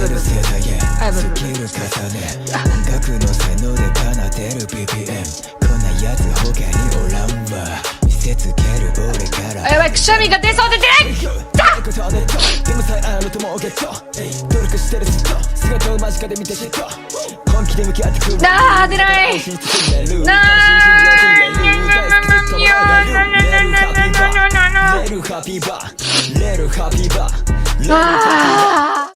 る세상에 스킬을 가사네 각의 노래奏でる BPM こんなやつ他におらんわ見せつける俺からやばいくしゃみが出そうで出ないでもさえあるともゲット努力してるずっと姿を間近で見てじっと本気で向き合ってくるなあ出ないなあ